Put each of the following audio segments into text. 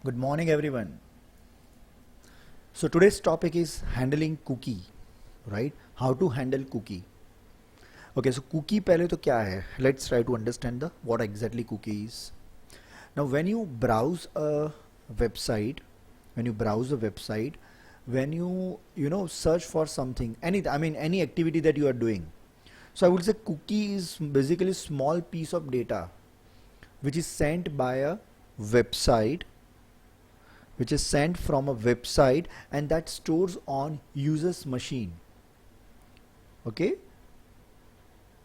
Good morning, everyone. So today's topic is handling cookie, right? How to handle cookie. Okay, so cookie पहले तो क्या है? Let's try to understand the what exactly cookie is. Now, when you browse a website, when you browse a website, when you search for something, any activity that you are doing. So I would say cookie is basically a small piece of data which is sent by a website which is sent from a website and that stores on user's machine. Okay,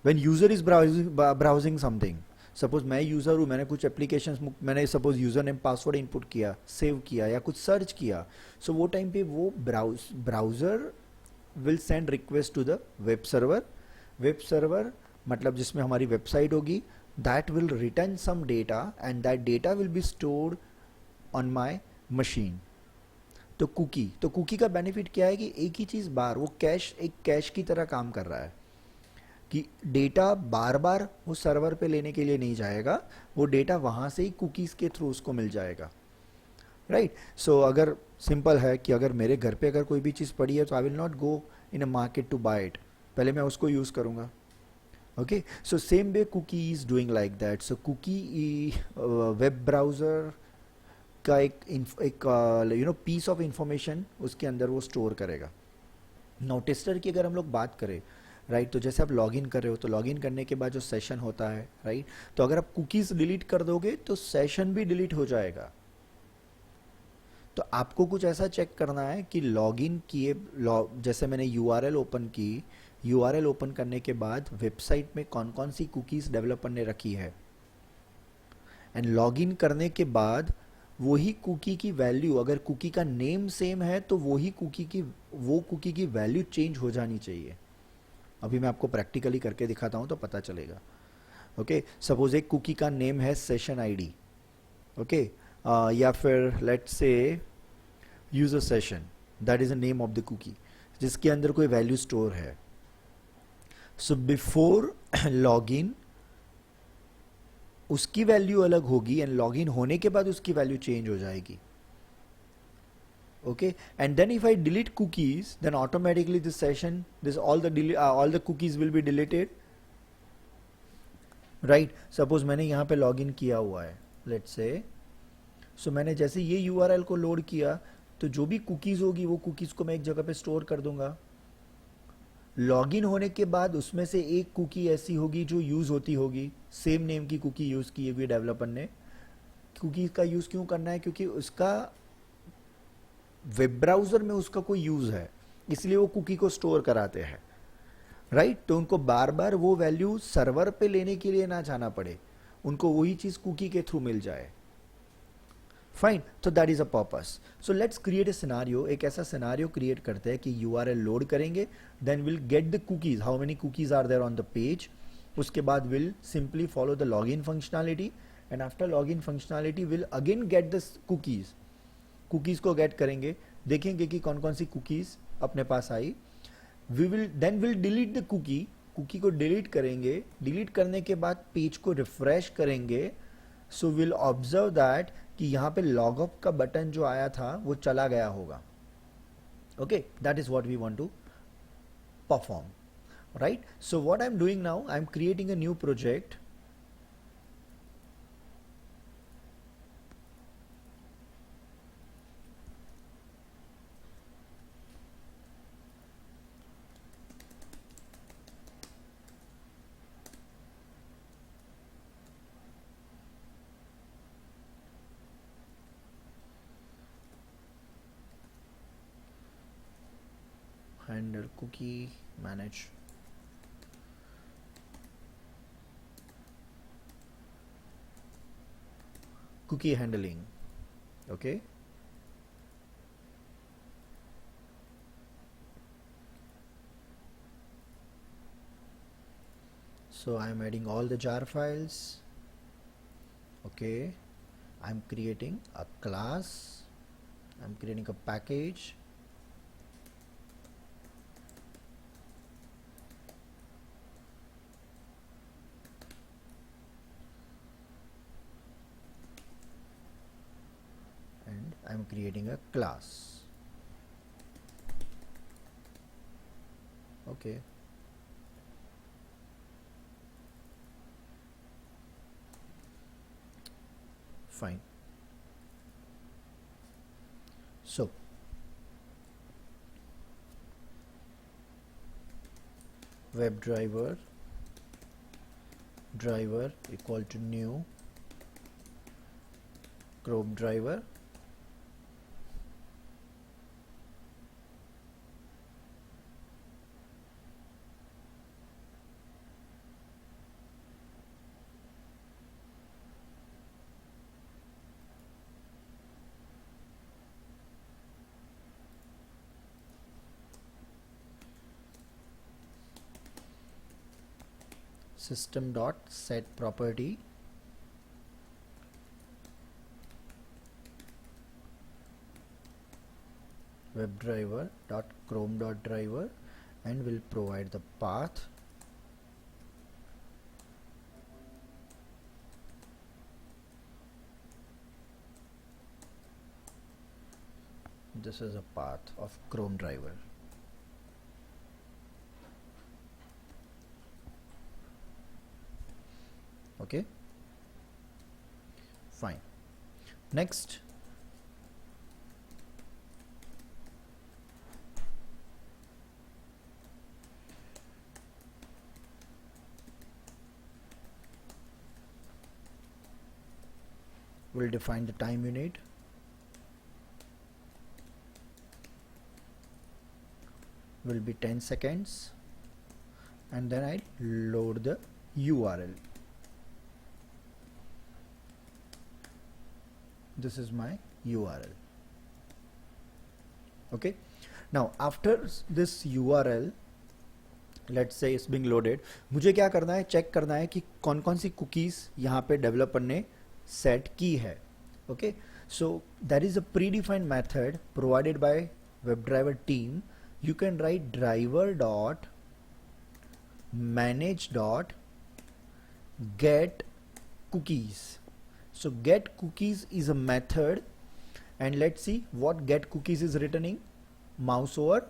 when user is browsing something, suppose मैं user हूँ, मैंने कुछ applications, मैंने suppose user name password input किया, save किया या कुछ search किया, सो वो टाइम पे वो browser will send request to the web server मतलब जिसमें हमारी वेबसाइट होगी, that will return some data and that data will be stored on my machine. तो कुकी का बेनिफिट क्या है कि एक ही चीज़ बार वो एक कैश की तरह काम कर रहा है कि डेटा बार बार वो सर्वर पे लेने के लिए नहीं जाएगा, वो डेटा वहाँ से ही कुकीज़ के थ्रू उसको मिल जाएगा, राइट. सो अगर सिंपल है कि अगर मेरे घर पे अगर कोई भी चीज़ पड़ी है तो I will not go in a market to buy it, पहले मैं उसको यूज़ करूँगा. Okay, so same way cookie is doing like that. So cookie web browser का एक पीस ऑफ इंफॉर्मेशन उसके अंदर वो स्टोर करेगा. नाउ टेस्टर की अगर हम लोग बात करें, राइट, तो जैसे आप लॉगिन कर रहे हो तो लॉगिन करने के बाद जो सेशन होता है, राइट, तो अगर आप कुकीज़ डिलीट कर दोगे तो सेशन भी डिलीट हो जाएगा. तो आपको कुछ ऐसा चेक करना है कि लॉगिन किए जैसे मैंने यूआरएल ओपन की, यूआरएल ओपन करने के बाद वेबसाइट में कौन कौन सी कुकीज़ डेवलपर ने रखी है, एंड लॉगिन करने के बाद वही कुकी की वैल्यू, अगर कुकी का नेम सेम है तो वो कुकी की वैल्यू चेंज हो जानी चाहिए. अभी मैं आपको प्रैक्टिकली करके दिखाता हूँ तो पता चलेगा. ओके, सपोज एक कुकी का नेम है सेशन आईडी. ओके, या फिर let's say user session, that is the name of the cookie जिसके अंदर कोई वैल्यू स्टोर है. सो बिफोर लॉगिन उसकी वैल्यू अलग होगी एंड लॉगिन होने के बाद उसकी वैल्यू चेंज हो जाएगी. Okay, and then if I delete cookies, then automatically this session, this all the cookies will be deleted, right. Suppose मैंने यहाँ पे लॉगिन किया हुआ है, let's say, so मैंने जैसे ये URL को लोड किया तो जो भी कुकीज़ होगी वो कुकीज़ को मैं एक जगह पे स्टोर कर दूंगा. लॉगिन होने के बाद उसमें से एक कुकी ऐसी होगी जो यूज़ होती होगी, सेम नेम की कुकी यूज़ की हुई डेवलपर ने. कुकी का यूज़ क्यों करना है? क्योंकि उसका वेब ब्राउज़र में उसका कोई यूज़ है, इसलिए वो कुकी को स्टोर कराते हैं, राइट. तो उनको बार बार वो वैल्यू सर्वर पे लेने के लिए ना जाना पड़े, उनको वही चीज़ कुकी के थ्रू मिल जाए. फाइन, तो that is a purpose. So let's create a scenario. एक ऐसा सिनारियो क्रिएट करते हैं कि यूआरएल लोड करेंगे, then will get the cookies, how many cookies are there on the page. उसके बाद will simply follow the login functionality and after login functionality will again get the cookies को get करेंगे, देखेंगे कि कौन कौन सी कुकीज़ अपने पास आई. विल डिलीट द कुकी को डिलीट करेंगे. डिलीट करने के बाद पेज को रिफ्रेश करेंगे. सो विल ऑब्जर्व दैट कि यहाँ पे लॉग अप का बटन जो आया था वो चला गया होगा. Okay, that is what we want to perform, right. So what I am doing now, I am creating a new project. Handle cookie manage. Cookie handling. Okay, so I am adding all the jar files. Okay, I'm creating a class, I'm creating a package. I'm creating a class. Okay. Fine. So WebDriver driver equal to new Chrome driver, system dot set property WebDriver dot Chrome dot driver, and will provide the path this is a path of Chrome driver. Okay, fine. Next, we'll define the time unit. Will be 10 seconds, and then I load the URL. This is my URL. Okay, now after this URL, let's say it's being loaded, मुझे क्या करना है, check करना है कि कौन कौन सी cookies यहाँ पे डेवलपर ने सेट की है. Okay, so there is a predefined method provided by WebDriver team. You can write driver dot manage dot get cookies. So get cookies is a method, and let's see what get cookies is returning. Mouse over,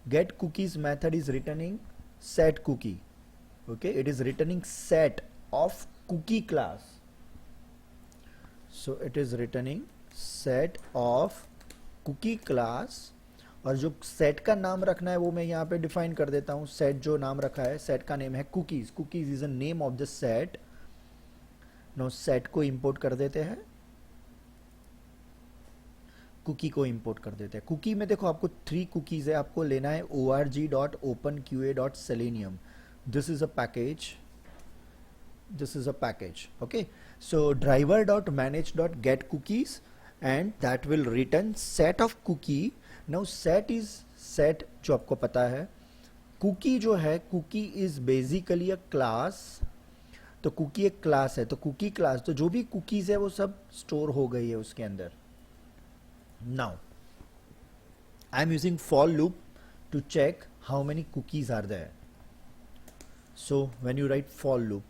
get cookies method is returning set cookie. Okay, it is returning set of cookie class. So it is returning set of cookie class, और जो set का नाम रखना है वो मैं यहाँ पे डिफाइन कर देता हूँ. सेट जो नाम रखा है, सेट का नेम है cookies. cookies is a name of the set. नो सेट को इंपोर्ट कर देते हैं, कुकी को इंपोर्ट कर देते हैं. कुकी में देखो आपको 3 कुकीज है, आपको लेना है org.openqa.selenium. This is a package, this is a package. Okay, so driver.manage.get cookies, and that will return set of cookie. Now set is set जो आपको पता है. cookie जो है, cookie is basically a class. तो कुकी एक class है, तो कुकी क्लास, तो जो भी कुकीज है वो सब स्टोर हो गई है उसके अंदर. Now I am using for loop to check how many cookies are there. So when you write for loop,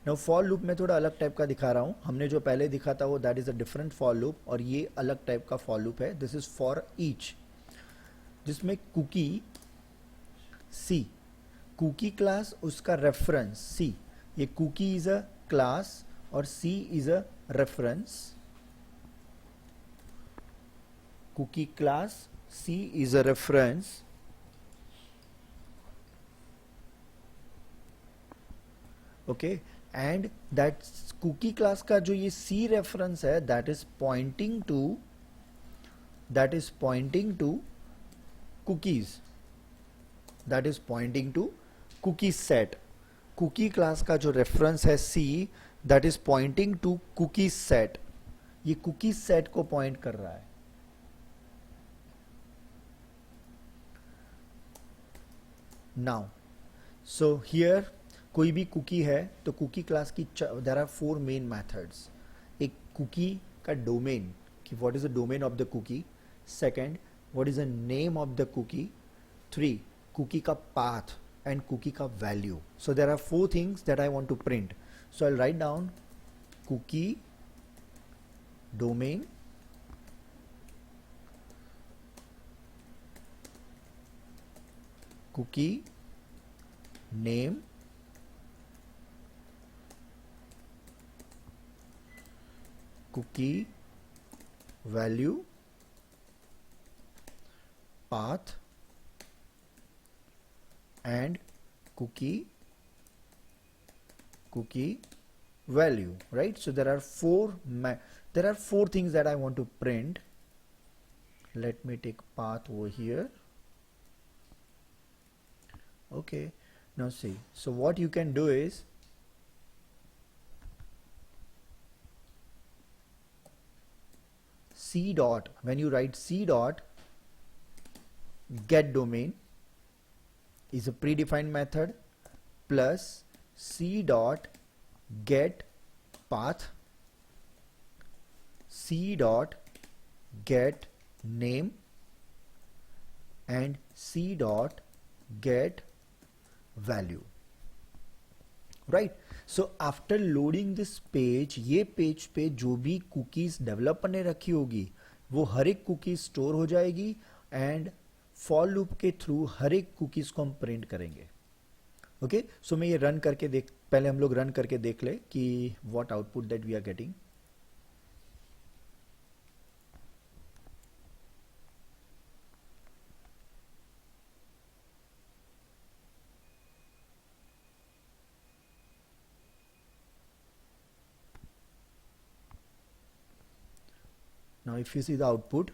now for loop में थोड़ा अलग टाइप का दिखा रहा हूं. हमने जो पहले दिखा था वो that is a different for loop, और ये अलग टाइप का फॉर लूप है. दिस इज फॉर ईच, जिसमें कुकी सी, कुकी क्लास उसका रेफरेंस सी. ये कुकी इज अ क्लास और C is a reference. Cookie class, C is a reference. Okay, and that cookie class का जो ये C reference है, that is pointing to cookies, that is pointing to cookie set. Cookie class का जो reference है C, that is pointing to cookie set. ये cookie set को point कर रहा है. नाउ सो हियर कोई भी कुकी है तो कुकी क्लास की देयर आर 4 मेन मेथड्स. एक कुकी का डोमेन, कि what is the domain of the cookie. Second, what is the name of the cookie. 3, cookie का path and cookie ka value. So there are 4 things that I want to print. So I'll write down cookie domain cookie name, cookie value, path, and cookie value, right? So there are four things that I want to print. Let me take path over here. Okay, now see, so what you can do is c dot, when you write c dot get domain is a predefined method, plus c dot get path, c dot get name, and c dot get value, right? So after loading this page, ये page पे जो भी cookies developer ने रखी होगी वो हर एक cookies store हो जाएगी, एंड फॉर लूप के थ्रू हर एक कुकीज को हम प्रिंट करेंगे. ओके, सो मैं ये रन करके पहले हम लोग रन करके देख ले कि what output that we are getting. Now if you see the output,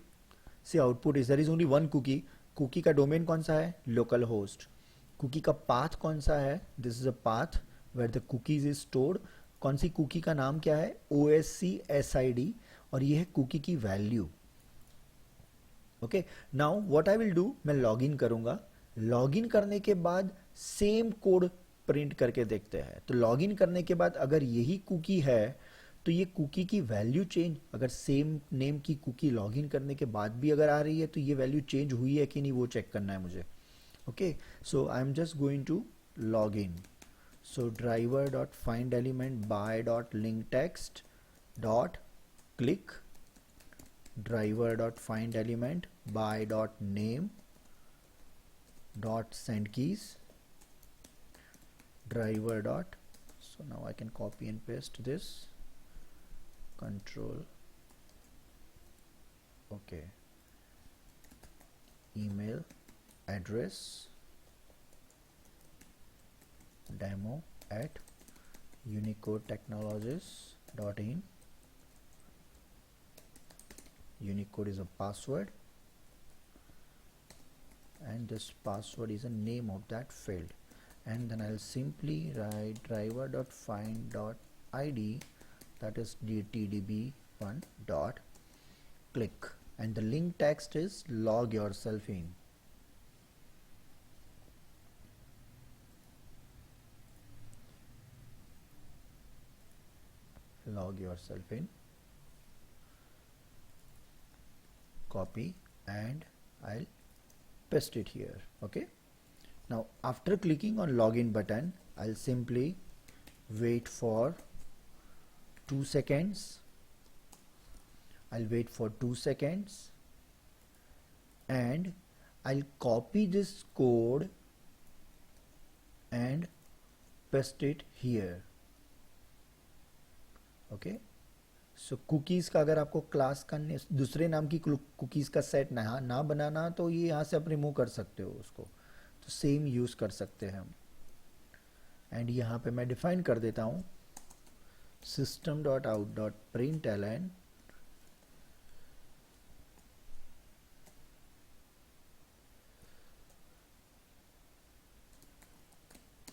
see output is there is only one cookie. Cookie का डोमेन कौन सा है? Local host. कुकी का पाथ कौन सा है? This is a path where the cookies is stored. कौन सी कुकी का नाम क्या है? OSCSID, और ये है कुकी की value. Okay, now what I will do, मैं लॉग इन करूंगा. लॉग इन करने के बाद सेम कोड प्रिंट करके देखते हैं. तो लॉग इन करने के बाद अगर यही कुकी है तो ये कुकी की वैल्यू चेंज, अगर सेम नेम की कुकी लॉगिन करने के बाद भी अगर आ रही है तो ये वैल्यू चेंज हुई है कि नहीं वो चेक करना है मुझे. Okay, so I am just going to log in. So driver dot find element by dot link text dot click, driver dot find element by dot name dot send keys, driver dot, so now I can copy and paste this, control, okay, email address demo at unicodetechnologies.in. Unicode is a password, and this password is a name of that field, and then I'll simply write driver.find.id, that is tdb1 dot click, and the link text is log yourself in. Log yourself in, copy, and I'll paste it here. Okay, now after clicking on login button, I'll simply wait for 2 seconds. I'll wait for 2 seconds and I'll copy this code and paste it here. Okay, so cookies का अगर आपको class का दूसरे नाम की cookies का set ना बनाना तो ये यहाँ से आप रिमूव कर सकते हो उसको, तो सेम यूज़ कर सकते हैं हम. एंड यहाँ पे मैं डिफाइन कर देता हूँ system.out.println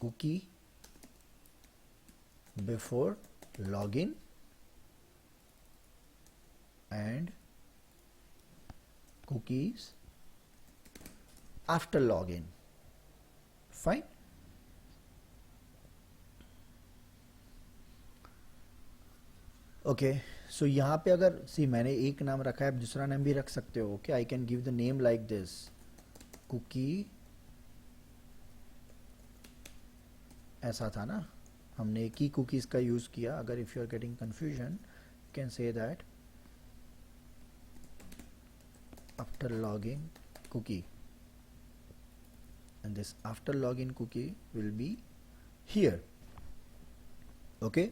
cookie before login and cookies after login. Fine. Okay, so यहाँ पे अगर सी मैंने एक नाम रखा है, आप दूसरा नाम भी रख सकते हो. Okay, I can give the name like this, cookie. ऐसा था ना, हमने एक ही कुकीज़ का यूज़ किया. अगर if you are getting confusion can say that after logging cookie. and this after login cookie will be here. Okay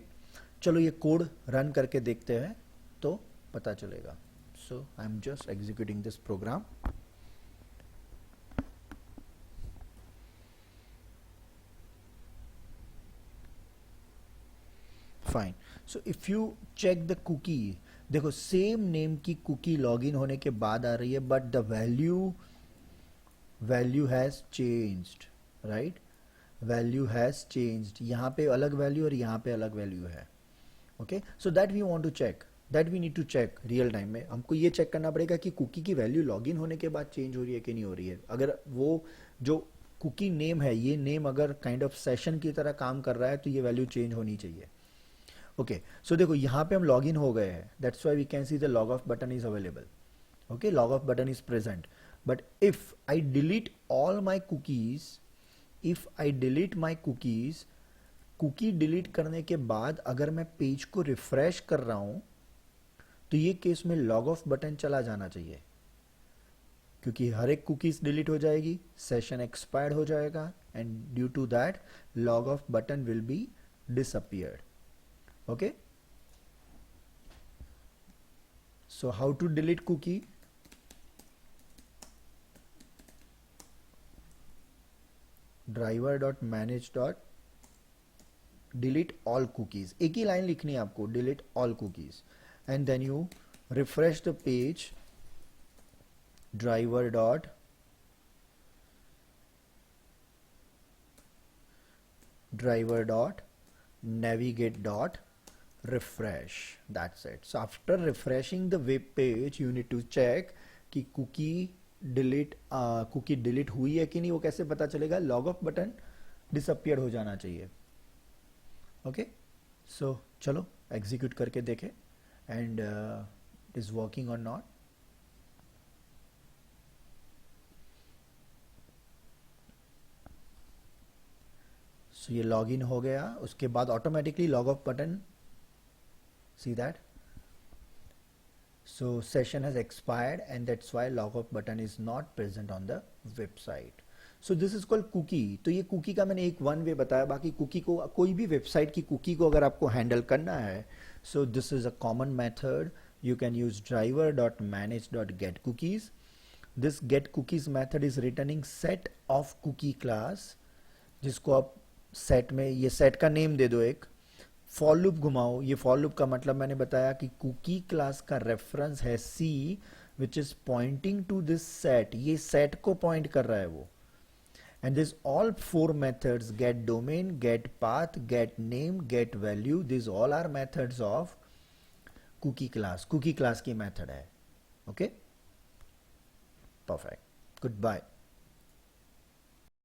चलो ये कोड रन करके देखते हैं तो पता चलेगा. So I am just executing this program. Fine. So if you check the cookie, देखो same name की कुकी लॉगिन होने के बाद आ रही है, but the value has changed, right. Value has changed. यहाँ पे अलग वैल्यू और यहाँ पे अलग वैल्यू है. Okay so that we want to check, that we need to check real time में. हमको ये चेक करना पड़ेगा कि कुकी की वैल्यू लॉगिन होने के बाद चेंज हो रही है कि नहीं हो रही है. अगर वो जो कुकी नेम है, ये नेम अगर काइंड ऑफ सेशन की तरह काम कर रहा है तो ये वैल्यू चेंज होनी चाहिए. ओके सो देखो यहाँ पे हम लॉगिन हो गए हैं, that's why we can see the log off button is available. Okay log off button is present. But if I delete all my cookies, if I delete my cookies, cookie delete करने के बाद अगर मैं page को refresh कर रहा हूं तो ये केस में लॉग ऑफ बटन चला जाना चाहिए, क्योंकि हर एक कुकीज डिलीट हो जाएगी, सेशन एक्सपायर्ड हो जाएगा, and due to that log off button will be disappeared. Okay, so how to delete cookie? driver.manage.delete all cookies. एक ही लाइन लिखनी है आपको, delete all cookies, and then you refresh the page. driver.navigate.refresh. That's it. So after refreshing the web page you need to check कि cookie delete हुई है कि नहीं. वो कैसे पता चलेगा? लॉग ऑफ बटन डिसअपियर हो जाना चाहिए. ओके सो चलो एग्जीक्यूट करके देखें एंड इट इज वर्किंग और नॉट. सो ये लॉगिन हो गया, उसके बाद automatically log off button, see that, so session has expired and that's why log off button is not present on the website. So this is called cookie. तो ये cookie का मैंने एक वन वे बताया. बाकी cookie को, कोई भी वेबसाइट की cookie को अगर आपको हैंडल करना है, so this is a common method. You can use driver.manage.getCookies. This getCookies method is returning set of cookie class, जिसको आप सेट में, ये सेट का नेम दे दो एक. फॉर लूप घुमाओ. ये फॉर लूप का मतलब मैंने बताया कि कुकी क्लास का रेफरेंस है C, which is pointing to this set. ये सेट को पॉइंट कर रहा है वो. And this all four methods, get domain, get path, get name, get value, this all are methods of cookie class. Cookie class की method है. Okay perfect. Good bye.